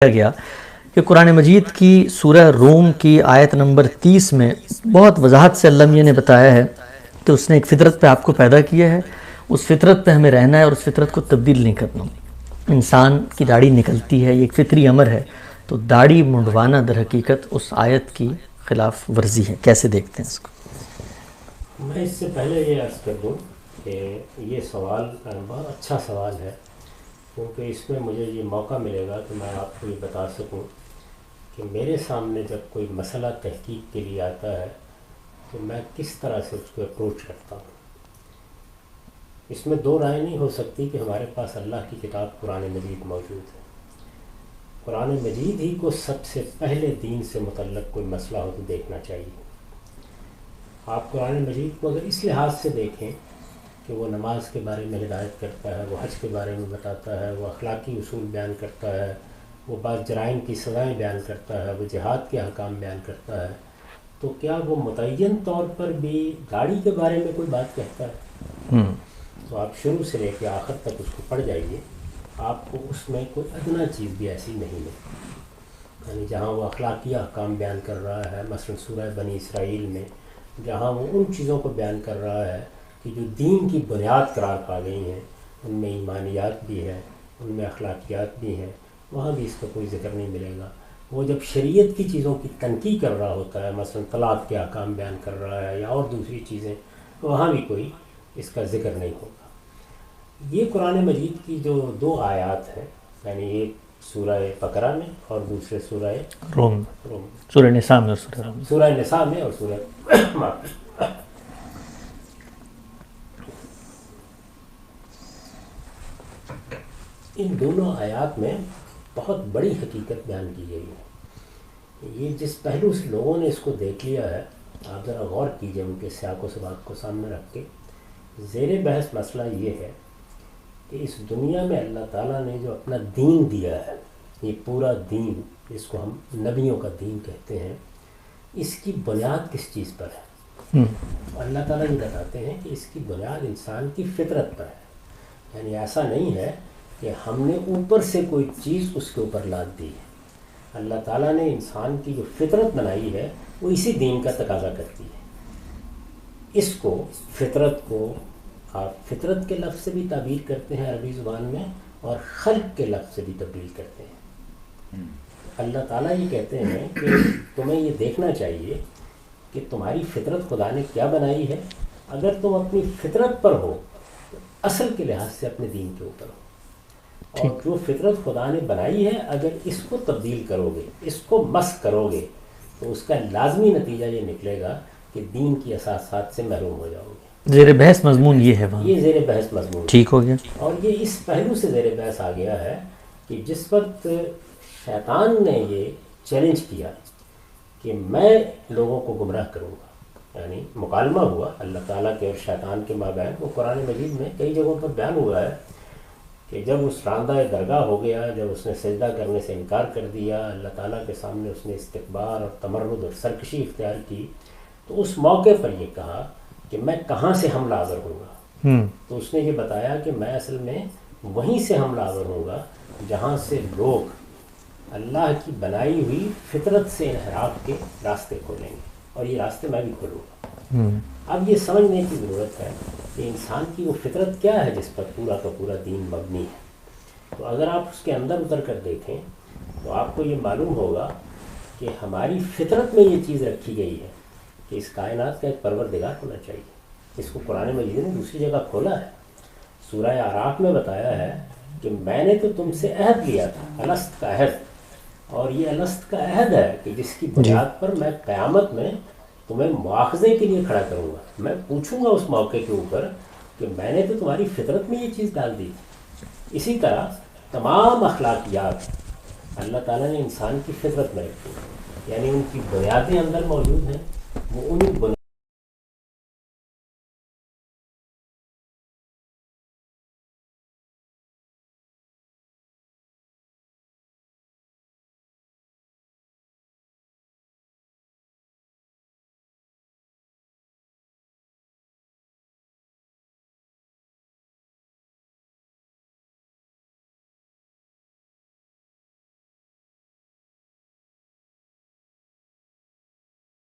گیا کہ قرآن مجید کی سورہ روم کی آیت نمبر 30 میں بہت وضاحت سے اللہ میاں نے بتایا ہے کہ اس نے ایک فطرت پہ آپ کو پیدا کیا ہے، اس فطرت پہ ہمیں رہنا ہے اور اس فطرت کو تبدیل نہیں کرنا۔ انسان کی داڑھی نکلتی ہے، یہ ایک فطری امر ہے، تو داڑھی منڈوانا در حقیقت اس آیت کی خلاف ورزی ہے۔ کیسے دیکھتے ہیں اس کو؟ میں اس سے پہلے یہ عرض کر دوں کہ یہ سوال بہت اچھا سوال ہے، کیونکہ اس میں مجھے یہ موقع ملے گا کہ میں آپ کو یہ بتا سکوں کہ میرے سامنے جب کوئی مسئلہ تحقیق کے لیے آتا ہے تو میں کس طرح سے اس کو اپروچ کرتا ہوں۔ اس میں دو رائے نہیں ہو سکتی کہ ہمارے پاس اللہ کی کتاب قرآن مجید موجود ہے۔ قرآن مجید ہی کو سب سے پہلے دین سے متعلق کوئی مسئلہ ہو تو دیکھنا چاہیے۔ آپ قرآن مجید کو اگر اس لحاظ سے دیکھیں کہ وہ نماز کے بارے میں ہدایت کرتا ہے، وہ حج کے بارے میں بتاتا ہے، وہ اخلاقی اصول بیان کرتا ہے، وہ بعض جرائم کی سزائیں بیان کرتا ہے، وہ جہاد کے احکام بیان کرتا ہے، تو کیا وہ متعین طور پر بھی داڑھی کے بارے میں کوئی بات کہتا ہے؟ تو آپ شروع سے لے کے آخر تک اس کو پڑھ جائیے، آپ کو اس میں کوئی ادنا چیز بھی ایسی نہیں ہے۔ یعنی جہاں وہ اخلاقی احکام بیان کر رہا ہے، مثلا سورہ بنی اسرائیل میں جہاں وہ ان چیزوں کو بیان کر رہا ہے کہ جو دین کی بنیاد قرار پا گئی ہیں، ان میں ایمانیات بھی ہے، ان میں اخلاقیات بھی ہیں، وہاں بھی اس کا کوئی ذکر نہیں ملے گا۔ وہ جب شریعت کی چیزوں کی تنقید کر رہا ہوتا ہے، مثلا طلاق کے احکام بیان کر رہا ہے یا اور دوسری چیزیں، وہاں بھی کوئی اس کا ذکر نہیں ہوگا۔ یہ قرآن مجید کی جو دو آیات ہیں، یعنی ایک سورہ بقرہ میں اور دوسرے سورہ روم، روم، سورہ نساء میں اور سورہ روم۔ سورہ نساء میں اور سورہ ان دونوں آیات میں بہت بڑی حقیقت بیان کی گئی ہے۔ یہ جس پہلو سے لوگوں نے اس کو دیکھ لیا ہے، آپ ذرا غور کیجئے ان کے سیاق و سباق کو سامنے رکھ کے۔ زیر بحث مسئلہ یہ ہے کہ اس دنیا میں اللہ تعالیٰ نے جو اپنا دین دیا ہے، یہ پورا دین جس کو ہم نبیوں کا دین کہتے ہیں، اس کی بنیاد کس چیز پر ہے؟ اللہ تعالیٰ یہ بتاتے ہیں کہ اس کی بنیاد انسان کی فطرت پر ہے۔ یعنی ایسا نہیں ہے کہ ہم نے اوپر سے کوئی چیز اس کے اوپر لاد دی ہے۔ اللہ تعالیٰ نے انسان کی جو فطرت بنائی ہے وہ اسی دین کا تقاضا کرتی ہے۔ اس کو فطرت کو آپ فطرت کے لفظ سے بھی تعبیر کرتے ہیں عربی زبان میں، اور خلق کے لفظ سے بھی تبدیل کرتے ہیں۔ اللہ تعالیٰ یہ کہتے ہیں کہ تمہیں یہ دیکھنا چاہیے کہ تمہاری فطرت خدا نے کیا بنائی ہے۔ اگر تم اپنی فطرت پر ہو تو اصل کے لحاظ سے اپنے دین کے اوپر ہو، اور جو فطرت خدا نے بنائی ہے اگر اس کو تبدیل کرو گے، اس کو مسخ کرو گے، تو اس کا لازمی نتیجہ یہ نکلے گا کہ دین کی اساسات سے محروم ہو جاؤ گے۔ زیر بحث مضمون یہ ہے وہاں، یہ زیر بحث مضمون ٹھیک ہو گیا۔ اور یہ اس پہلو سے زیر بحث آ گیا ہے کہ جس وقت شیطان نے یہ چیلنج کیا کہ میں لوگوں کو گمراہ کروں گا، یعنی مکالمہ ہوا اللہ تعالیٰ کے اور شیطان کے مابین، وہ قرآن مجید میں کئی جگہوں پر بیان ہوا ہے کہ جب اس راندہ درگاہ ہو گیا، جب اس نے سجدہ کرنے سے انکار کر دیا، اللہ تعالیٰ کے سامنے اس نے استکبار اور تمرد اور سرکشی اختیار کی، تو اس موقع پر یہ کہا کہ میں کہاں سے حملہ آور ہوں گا۔ تو اس نے یہ بتایا کہ میں اصل میں وہیں سے حملہ آور ہوں گا جہاں سے لوگ اللہ کی بنائی ہوئی فطرت سے انحراف کے راستے کھولیں گے، اور یہ راستے میں بھی کھولوں گا۔ اب یہ سمجھنے کی ضرورت ہے کہ انسان کی وہ فطرت کیا ہے جس پر پورا کا پورا دین مبنی ہے۔ تو اگر آپ اس کے اندر اتر کر دیکھیں تو آپ کو یہ معلوم ہوگا کہ ہماری فطرت میں یہ چیز رکھی گئی ہے کہ اس کائنات کا ایک پروردگار ہونا چاہیے۔ اس کو قرآن مجید نے دوسری جگہ کھولا ہے، سورہ اعراف میں بتایا ہے کہ میں نے تو تم سے عہد لیا تھا، الست کا عہد، اور یہ الست کا عہد ہے کہ جس کی بنیاد پر میں قیامت میں تمہیں مواخذے کے لیے کھڑا کروں گا۔ میں پوچھوں گا اس موقع کے اوپر کہ میں نے تو تمہاری فطرت میں یہ چیز ڈال دی تھی۔ اسی طرح تمام اخلاقیات اللہ تعالیٰ نے انسان کی فطرت میں رکھی، یعنی ان کی بنیادیں اندر موجود ہیں، وہ انہیں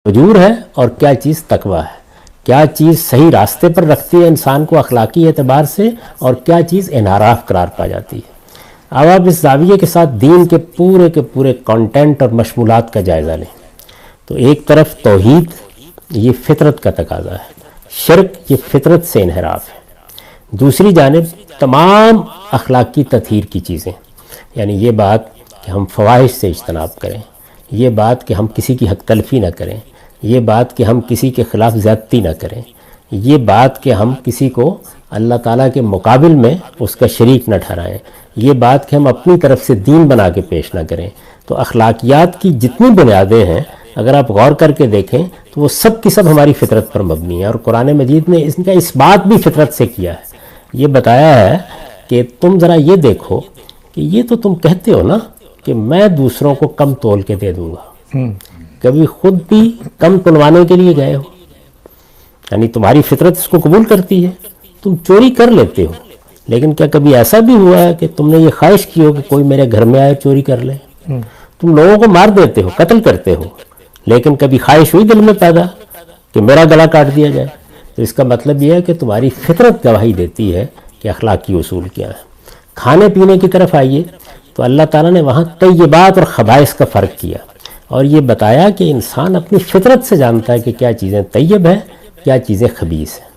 فجور ہے اور کیا چیز تقویٰ ہے، کیا چیز صحیح راستے پر رکھتی ہے انسان کو اخلاقی اعتبار سے، اور کیا چیز انحراف قرار پا جاتی ہے۔ اب آپ اس زاویے کے ساتھ دین کے پورے کانٹینٹ اور مشمولات کا جائزہ لیں تو ایک طرف توحید، یہ فطرت کا تقاضا ہے، شرک یہ فطرت سے انحراف ہے، دوسری جانب تمام اخلاقی تطہیر کی چیزیں، یعنی یہ بات کہ ہم فواحش سے اجتناب کریں، یہ بات کہ ہم کسی کی حق تلفی نہ کریں، یہ بات کہ ہم کسی کے خلاف زیادتی نہ کریں، یہ بات کہ ہم کسی کو اللہ تعالیٰ کے مقابل میں اس کا شریک نہ ٹھہرائیں، یہ بات کہ ہم اپنی طرف سے دین بنا کے پیش نہ کریں۔ تو اخلاقیات کی جتنی بنیادیں ہیں اگر آپ غور کر کے دیکھیں تو وہ سب کی سب ہماری فطرت پر مبنی ہے، اور قرآن مجید نے اس کا اس بات بھی فطرت سے کیا ہے۔ یہ بتایا ہے کہ تم ذرا یہ دیکھو کہ یہ تو تم کہتے ہو نا کہ میں دوسروں کو کم تول کے دے دوں گا، کبھی خود بھی کم تلوانے کے لیے گئے ہو؟ یعنی تمہاری فطرت اس کو قبول کرتی ہے، تم چوری کر لیتے ہو، لیکن کیا کبھی ایسا بھی ہوا ہے کہ تم نے یہ خواہش کی ہو کہ کوئی میرے گھر میں آئے چوری کر لے؟ تم لوگوں کو مار دیتے ہو، قتل کرتے ہو، لیکن کبھی خواہش ہوئی دل میں پیدا کہ میرا گلا کاٹ دیا جائے؟ تو اس کا مطلب یہ ہے کہ تمہاری فطرت گواہی دیتی ہے کہ اخلاقی اصول کیا ہے۔ کھانے پینے کی طرف آئیے تو اللہ تعالیٰ نے وہاں طیبات اور خبائث کا فرق کیا اور یہ بتایا کہ انسان اپنی فطرت سے جانتا ہے کہ کیا چیزیں طیب ہیں، کیا چیزیں خبیث ہیں۔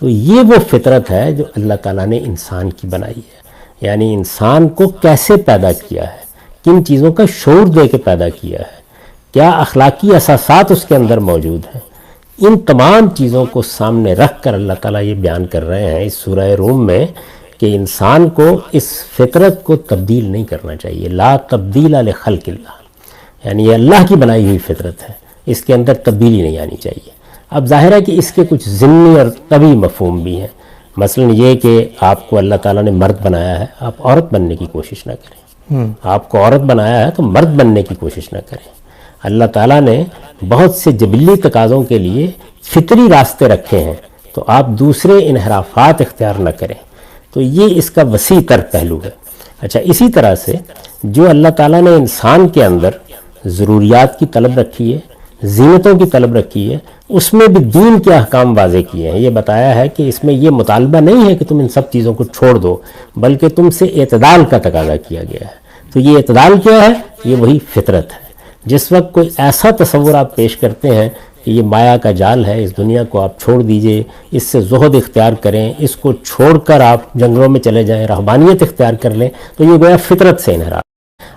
تو یہ وہ فطرت ہے جو اللہ تعالیٰ نے انسان کی بنائی ہے، یعنی انسان کو کیسے پیدا کیا ہے، کن چیزوں کا شعور دے کے پیدا کیا ہے، کیا اخلاقی اساسات اس کے اندر موجود ہیں۔ ان تمام چیزوں کو سامنے رکھ کر اللہ تعالیٰ یہ بیان کر رہے ہیں اس سورہ روم میں کہ انسان کو اس فطرت کو تبدیل نہیں کرنا چاہیے۔ لا تبدیل لخلق اللہ، یعنی یہ اللہ کی بنائی ہوئی فطرت ہے، اس کے اندر تبدیلی نہیں آنی چاہیے۔ اب ظاہر ہے کہ اس کے کچھ ضمنی اور طبعی مفہوم بھی ہیں، مثلا یہ کہ آپ کو اللہ تعالیٰ نے مرد بنایا ہے، آپ عورت بننے کی کوشش نہ کریں، آپ کو عورت بنایا ہے تو مرد بننے کی کوشش نہ کریں۔ اللہ تعالیٰ نے بہت سے جبلی تقاضوں کے لیے فطری راستے رکھے ہیں، تو آپ دوسرے انحرافات اختیار نہ کریں۔ تو یہ اس کا وسیع تر پہلو ہے۔ اچھا، اسی طرح سے جو اللہ تعالیٰ نے انسان کے اندر ضروریات کی طلب رکھی ہے، زینتوں کی طلب رکھی ہے، اس میں بھی دین کے احکام واضح کیے ہیں۔ یہ بتایا ہے کہ اس میں یہ مطالبہ نہیں ہے کہ تم ان سب چیزوں کو چھوڑ دو، بلکہ تم سے اعتدال کا تقاضا کیا گیا ہے۔ تو یہ اعتدال کیا ہے؟ یہ وہی فطرت ہے۔ جس وقت کوئی ایسا تصور آپ پیش کرتے ہیں کہ یہ مایا کا جال ہے، اس دنیا کو آپ چھوڑ دیجئے، اس سے زہد اختیار کریں، اس کو چھوڑ کر آپ جنگلوں میں چلے جائیں، رہبانیت اختیار کر لیں، تو یہ گویا فطرت سے انحراف۔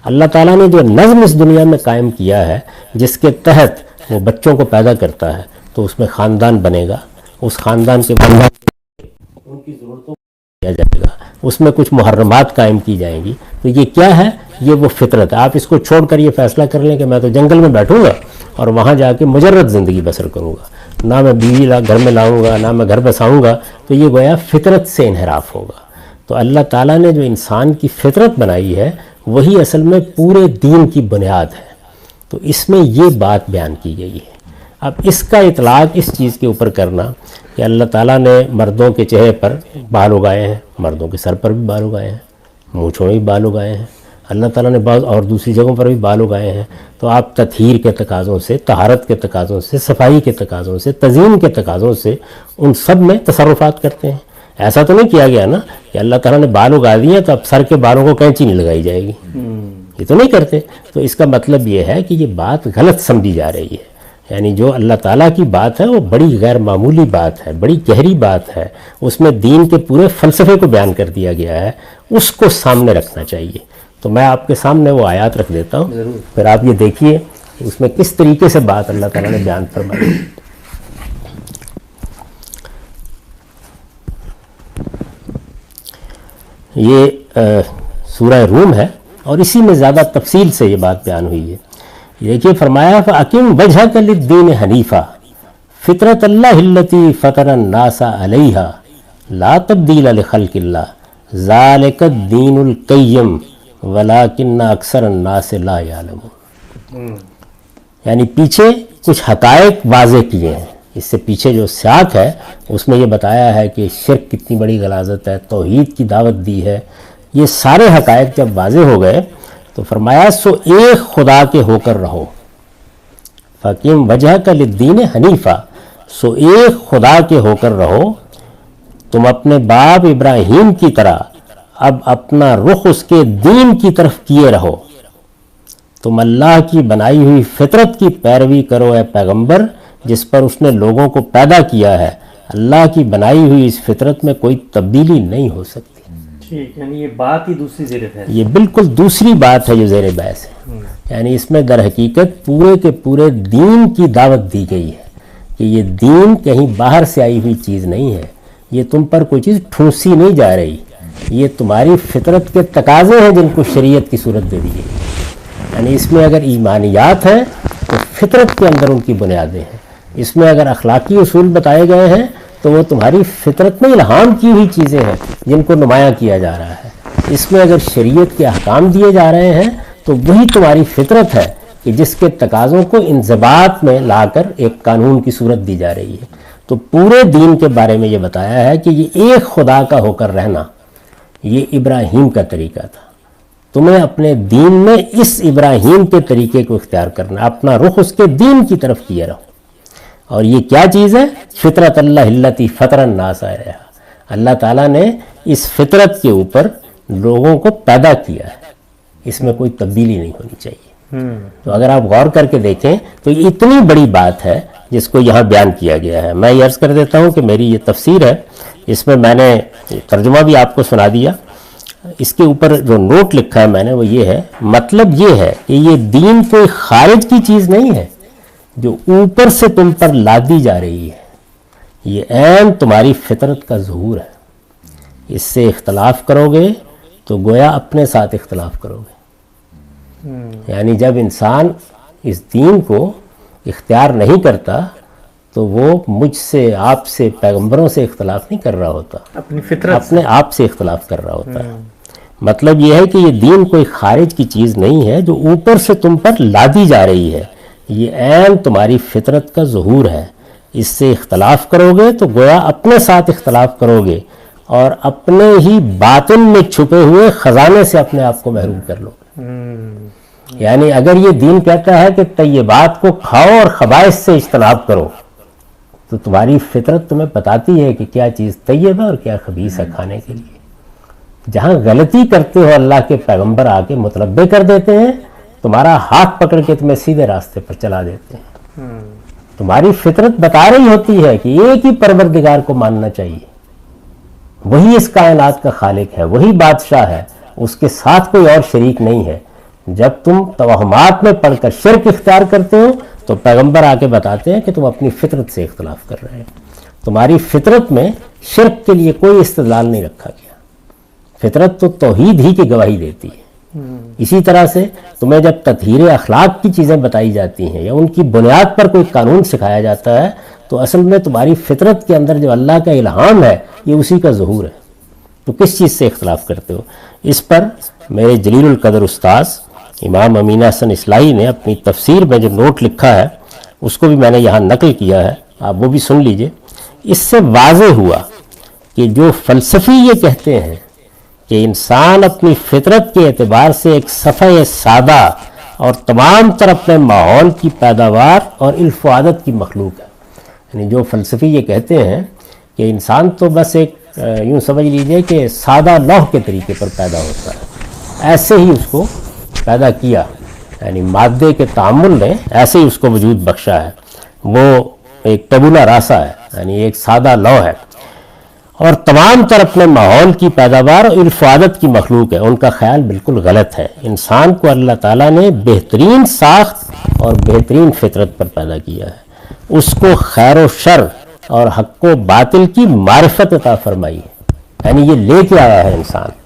اللہ تعالیٰ نے جو نظم اس دنیا میں قائم کیا ہے، جس کے تحت وہ بچوں کو پیدا کرتا ہے، تو اس میں خاندان بنے گا، اس خاندان کے ان کی ضرورتوں کو کیا جائے گا، اس میں کچھ محرمات قائم کی جائیں گی۔ تو یہ کیا ہے؟ یہ وہ فطرت ہے۔ آپ اس کو چھوڑ کر یہ فیصلہ کر لیں کہ میں تو جنگل میں بیٹھوں گا اور وہاں جا کے مجرد زندگی بسر کروں گا، نہ میں بیوی گھر میں لاؤں گا، نہ میں گھر بساؤں گا، تو یہ گویا فطرت سے انحراف ہوگا۔ تو اللہ تعالیٰ نے جو انسان کی فطرت بنائی ہے وہی اصل میں پورے دین کی بنیاد ہے۔ تو اس میں یہ بات بیان کی گئی ہے۔ اب اس کا اطلاق اس چیز کے اوپر کرنا کہ اللہ تعالیٰ نے مردوں کے چہرے پر بال اگائے ہیں، مردوں کے سر پر بھی بال اگائے ہیں، مونچھوں میں بھی بال اگائے ہیں، اللہ تعالیٰ نے بعض اور دوسری جگہوں پر بھی بال اگائے ہیں۔ تو آپ تطہیر کے تقاضوں سے، طہارت کے تقاضوں سے، صفائی کے تقاضوں سے، تزئین کے تقاضوں سے ان سب میں تصرفات کرتے ہیں۔ ایسا تو نہیں کیا گیا نا کہ اللہ تعالیٰ نے بال اگا دیے تو اب سر کے بالوں کو کینچی نہیں لگائی جائے گی، یہ تو نہیں کرتے۔ تو اس کا مطلب یہ ہے کہ یہ بات غلط سمجھی جا رہی ہے، یعنی جو اللہ تعالیٰ کی بات ہے وہ بڑی غیر معمولی بات ہے، بڑی گہری بات ہے، اس میں دین کے پورے فلسفے کو بیان کر دیا گیا ہے، اس کو سامنے رکھنا چاہیے۔ تو میں آپ کے سامنے وہ آیات رکھ دیتا ہوں، پھر آپ یہ دیکھیے کہ اس میں کس طریقے سے بات اللہ تعالیٰ نے بیان فرمائی۔ یہ سورہ روم ہے اور اسی میں زیادہ تفصیل سے یہ بات بیان ہوئی ہے۔ دیکھیے فرمایا فَأَقِمْ وَجْهَكَ لِلدِّينِ حَنِيفًا فِطْرَتَ اللَّهِ الَّتِي فَطَرَ النَّاسَ عَلَيْهَا لَا تَبْدِيلَ لِخَلْقِ اللَّهِ ذَلِكَ الدِّينُ الْقَيِّمُ وَلَكِنَّ أَكْثَرَ النَّاسِ لَا يَعْلَمُونَ۔ یعنی پیچھے کچھ حقائق واضح کیے ہیں، اس سے پیچھے جو سیاق ہے اس میں یہ بتایا ہے کہ شرک کتنی بڑی غلاظت ہے، توحید کی دعوت دی ہے۔ یہ سارے حقائق جب واضح ہو گئے تو فرمایا سو ایک خدا کے ہو کر رہو، فَأَقِمْ وَجْهَكَ لِلدِّينِ حنیفا، سو ایک خدا کے ہو کر رہو، تم اپنے باپ ابراہیم کی طرح اب اپنا رخ اس کے دین کی طرف کیے رہو، تم اللہ کی بنائی ہوئی فطرت کی پیروی کرو اے پیغمبر جس پر اس نے لوگوں کو پیدا کیا ہے، اللہ کی بنائی ہوئی اس فطرت میں کوئی تبدیلی نہیں ہو سکتی۔ ٹھیک، یعنی یہ بات ہی دوسری زیر بحث، یہ بالکل دوسری بات ہے جو زیر بحث ہے، یعنی اس میں در حقیقت پورے کے پورے دین کی دعوت دی گئی ہے کہ یہ دین کہیں باہر سے آئی ہوئی چیز نہیں ہے، یہ تم پر کوئی چیز ٹھونسی نہیں جا رہی، یہ تمہاری فطرت کے تقاضے ہیں جن کو شریعت کی صورت دے دی گئی ہے۔ یعنی اس میں اگر ایمانیات ہیں تو فطرت کے اندر ان کی بنیادیں ہیں، اس میں اگر اخلاقی اصول بتائے گئے ہیں تو وہ تمہاری فطرت میں الہام کی ہوئی چیزیں ہیں جن کو نمایاں کیا جا رہا ہے، اس میں اگر شریعت کے احکام دیے جا رہے ہیں تو وہی تمہاری فطرت ہے کہ جس کے تقاضوں کو انضباط میں لا کر ایک قانون کی صورت دی جا رہی ہے۔ تو پورے دین کے بارے میں یہ بتایا ہے کہ یہ ایک خدا کا ہو کر رہنا یہ ابراہیم کا طریقہ تھا، تمہیں اپنے دین میں اس ابراہیم کے طریقے کو اختیار کرنا، اپنا رخ اس کے دین کی طرف کیے رہو۔ اور یہ کیا چیز ہے؟ فطرت اللہ التی فطر الناس علیہا، اللہ تعالیٰ نے اس فطرت کے اوپر لوگوں کو پیدا کیا ہے، اس میں کوئی تبدیلی نہیں ہونی چاہیے۔ تو اگر آپ غور کر کے دیکھیں تو یہ اتنی بڑی بات ہے جس کو یہاں بیان کیا گیا ہے۔ میں یہ عرض کر دیتا ہوں کہ میری یہ تفسیر ہے، اس میں میں نے ترجمہ بھی آپ کو سنا دیا، اس کے اوپر جو نوٹ لکھا ہے میں نے وہ یہ ہے، مطلب یہ ہے کہ یہ دین کوئی خارج کی چیز نہیں ہے جو اوپر سے تم پر لادی جا رہی ہے، یہ عین تمہاری فطرت کا ظہور ہے، اس سے اختلاف کرو گے تو گویا اپنے ساتھ اختلاف کرو گے۔ یعنی جب انسان اس دین کو اختیار نہیں کرتا تو وہ مجھ سے، آپ سے، پیغمبروں سے اختلاف نہیں کر رہا ہوتا، اپنی فطرت اپنے آپ سے اختلاف کر رہا ہوتا ہے۔ مطلب یہ ہے کہ یہ دین کوئی خارج کی چیز نہیں ہے جو اوپر سے تم پر لادی جا رہی ہے، یہ عین تمہاری فطرت کا ظہور ہے، اس سے اختلاف کرو گے تو گویا اپنے ساتھ اختلاف کرو گے اور اپنے ہی باطن میں چھپے ہوئے خزانے سے اپنے آپ کو محروم کر لو گے۔ یعنی اگر یہ دین کہتا ہے کہ طیبات کو کھاؤ اور خبائث سے اجتناب کرو تو تمہاری فطرت تمہیں بتاتی ہے کہ کیا چیز طیب ہے اور کیا خبیث ہے کھانے کے لیے۔ جہاں غلطی کرتے ہو اللہ کے پیغمبر آ کے متنبہ کر دیتے ہیں، تمہارا ہاتھ پکڑ کے تمہیں سیدھے راستے پر چلا دیتے ہیں۔ تمہاری فطرت بتا رہی ہوتی ہے کہ ایک ہی پروردگار کو ماننا چاہیے، وہی اس کائنات کا خالق ہے، وہی بادشاہ ہے، اس کے ساتھ کوئی اور شریک نہیں ہے۔ جب تم توہمات میں پڑھ کر شرک اختیار کرتے ہو تو پیغمبر آ کے بتاتے ہیں کہ تم اپنی فطرت سے اختلاف کر رہے ہو، تمہاری فطرت میں شرک کے لیے کوئی استدلال نہیں رکھا گیا، فطرت تو توحید ہی کی گواہی دیتی ہے۔ اسی طرح سے تمہیں جب تطہیر اخلاق کی چیزیں بتائی جاتی ہیں یا ان کی بنیاد پر کوئی قانون سکھایا جاتا ہے تو اصل میں تمہاری فطرت کے اندر جو اللہ کا الہام ہے یہ اسی کا ظہور ہے، تو کس چیز سے اختلاف کرتے ہو؟ اس پر میرے جلیل القدر استاذ امام امین حسن اصلاحی نے اپنی تفسیر میں جو نوٹ لکھا ہے اس کو بھی میں نے یہاں نقل کیا ہے، آپ وہ بھی سن لیجئے۔ اس سے واضح ہوا کہ جو فلسفی یہ کہتے ہیں کہ انسان اپنی فطرت کے اعتبار سے ایک صفحہ سادہ اور تمام تر اپنے ماحول کی پیداوار اور علف و عادت کی مخلوق ہے، یعنی جو فلسفی یہ کہتے ہیں کہ انسان تو بس ایک یوں سمجھ لیجئے کہ سادہ لوح کے طریقے پر پیدا ہوتا ہے، ایسے ہی اس کو پیدا کیا، یعنی مادے کے تعامل نے ایسے ہی اس کو وجود بخشا ہے، وہ ایک ٹبولا راسا ہے، یعنی ایک سادہ لوح ہے اور تمام تر اپنے ماحول کی پیداوار اور علف و عادت کی مخلوق ہے۔ ان کا خیال بالکل غلط ہے، انسان کو اللہ تعالیٰ نے بہترین ساخت اور بہترین فطرت پر پیدا کیا ہے، اس کو خیر و شر اور حق و باطل کی معرفت عطا فرمائی ہے، یعنی یہ لے کے آیا ہے انسان،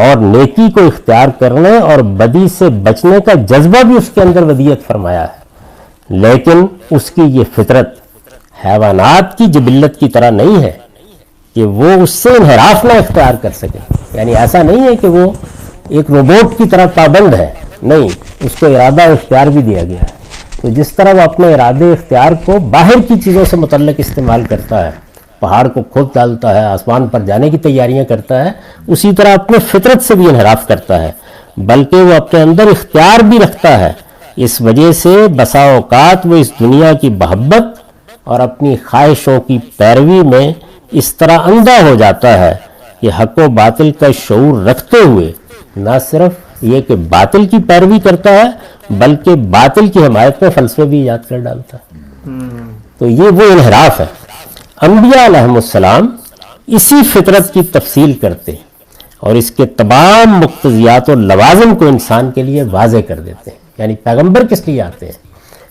اور نیکی کو اختیار کرنے اور بدی سے بچنے کا جذبہ بھی اس کے اندر ودیعت فرمایا ہے، لیکن اس کی یہ فطرت حیوانات کی جبلت کی طرح نہیں ہے کہ وہ اس سے انحراف نہ اختیار کر سکے، یعنی ایسا نہیں ہے کہ وہ ایک روبوٹ کی طرح پابند ہے، نہیں، اس کو ارادہ اختیار بھی دیا گیا ہے۔ تو جس طرح وہ اپنے ارادے اختیار کو باہر کی چیزوں سے متعلق استعمال کرتا ہے، پہاڑ کو کھود ڈالتا ہے، آسمان پر جانے کی تیاریاں کرتا ہے، اسی طرح اپنے فطرت سے بھی انحراف کرتا ہے، بلکہ وہ اپنے اندر اختیار بھی رکھتا ہے اس وجہ سے بسا اوقات وہ اس دنیا کی محبت اور اپنی خواہشوں کی پیروی میں اس طرح اندھا ہو جاتا ہے کہ حق و باطل کا شعور رکھتے ہوئے نہ صرف یہ کہ باطل کی پیروی کرتا ہے بلکہ باطل کی حمایت میں فلسفے بھی ایجاد کر ڈالتا ہے۔ تو یہ وہ انحراف ہے۔ انبیاء علیہم السلام اسی فطرت کی تفصیل کرتے ہیں اور اس کے تمام مقتضیات و لوازم کو انسان کے لیے واضح کر دیتے ہیں۔ یعنی پیغمبر کس لیے آتے ہیں؟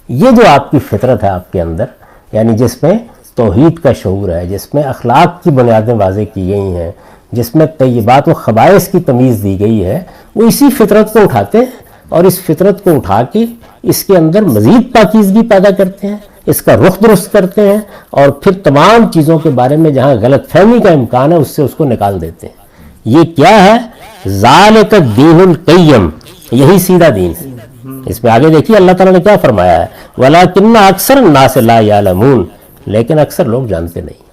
یہ جو آپ کی فطرت ہے آپ کے اندر، یعنی جس میں توحید کا شعور ہے، جس میں اخلاق کی بنیادیں واضح کی گئی ہیں، جس میں طیبات و خبائث کی تمیز دی گئی ہے، وہ اسی فطرت کو اٹھاتے ہیں اور اس فطرت کو اٹھا کے اس کے اندر مزید پاکیزگی پیدا کرتے ہیں، اس کا رخ درست کرتے ہیں اور پھر تمام چیزوں کے بارے میں جہاں غلط فہمی کا امکان ہے اس سے اس کو نکال دیتے ہیں۔ یہ کیا ہے؟ ذالک الدین القیم، یہی سیدھا دین ہے۔ اس میں آگے دیکھیے اللہ تعالیٰ نے کیا فرمایا ہے، وَلَٰكِنَّ أَكْثَرَ النَّاسِ لَا يَعْلَمُونَ، لیکن اکثر لوگ جانتے نہیں۔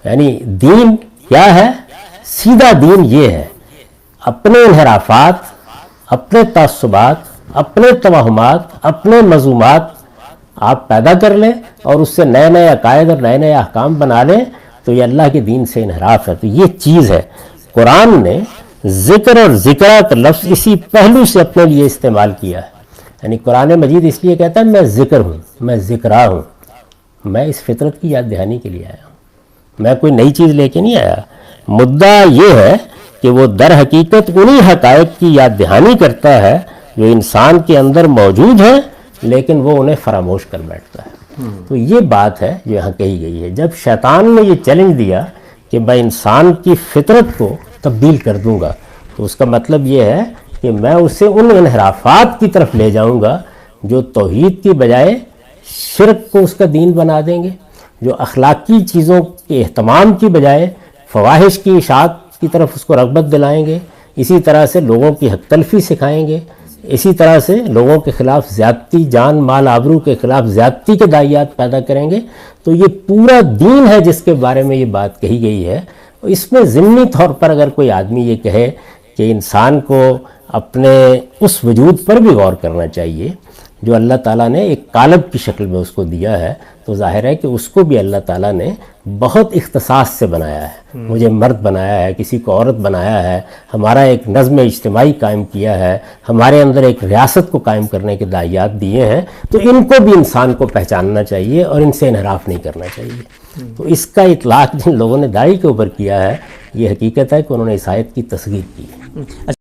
یعنی دین کیا ہے؟ سیدھا دین یہ ہے، اپنے انحرافات، اپنے تعصبات، اپنے توہمات، اپنے مذمومات آپ پیدا کر لیں اور اس سے نئے نئے عقائد اور نئے نئے احکام بنا لیں تو یہ اللہ کے دین سے انحراف ہے۔ تو یہ چیز ہے، قرآن نے ذکر اور ذکرہ کا لفظ اسی پہلو سے اپنے لیے استعمال کیا ہے۔ یعنی قرآن مجید اس لیے کہتا ہے میں ذکر ہوں، میں ذکرہ ہوں، میں اس فطرت کی یاد دہانی کے لیے آیا ہوں، میں کوئی نئی چیز لے کے نہیں آیا۔ مدعا یہ ہے کہ وہ در حقیقت انہی حقائق کی یاد دہانی کرتا ہے جو انسان کے اندر موجود ہیں لیکن وہ انہیں فراموش کر بیٹھتا ہے۔ تو یہ بات ہے جو یہاں کہی گئی ہے۔ جب شیطان نے یہ چیلنج دیا کہ میں انسان کی فطرت کو تبدیل کر دوں گا، تو اس کا مطلب یہ ہے کہ میں اسے ان انحرافات کی طرف لے جاؤں گا جو توحید کی بجائے شرک کو اس کا دین بنا دیں گے، جو اخلاقی چیزوں کے اہتمام کی بجائے فواحش کی اشاعت کی طرف اس کو رغبت دلائیں گے، اسی طرح سے لوگوں کی حق تلفی سکھائیں گے، اسی طرح سے لوگوں کے خلاف زیادتی، جان مال آبرو کے خلاف زیادتی کے داعیات پیدا کریں گے۔ تو یہ پورا دین ہے جس کے بارے میں یہ بات کہی گئی ہے۔ اس میں ضمنی طور پر اگر کوئی آدمی یہ کہے کہ انسان کو اپنے اس وجود پر بھی غور کرنا چاہیے جو اللہ تعالیٰ نے ایک قالب کی شکل میں اس کو دیا ہے، تو ظاہر ہے کہ اس کو بھی اللہ تعالیٰ نے بہت اختصاص سے بنایا ہے۔ مجھے مرد بنایا ہے، کسی کو عورت بنایا ہے، ہمارا ایک نظم اجتماعی قائم کیا ہے، ہمارے اندر ایک ریاست کو قائم کرنے کے داعیات دیے ہیں، تو ان کو بھی انسان کو پہچاننا چاہیے اور ان سے انحراف نہیں کرنا چاہیے۔ تو اس کا اطلاق جن لوگوں نے داعی کے اوپر کیا ہے، یہ حقیقت ہے کہ انہوں نے اس آیت کی تصغیر کی ہے۔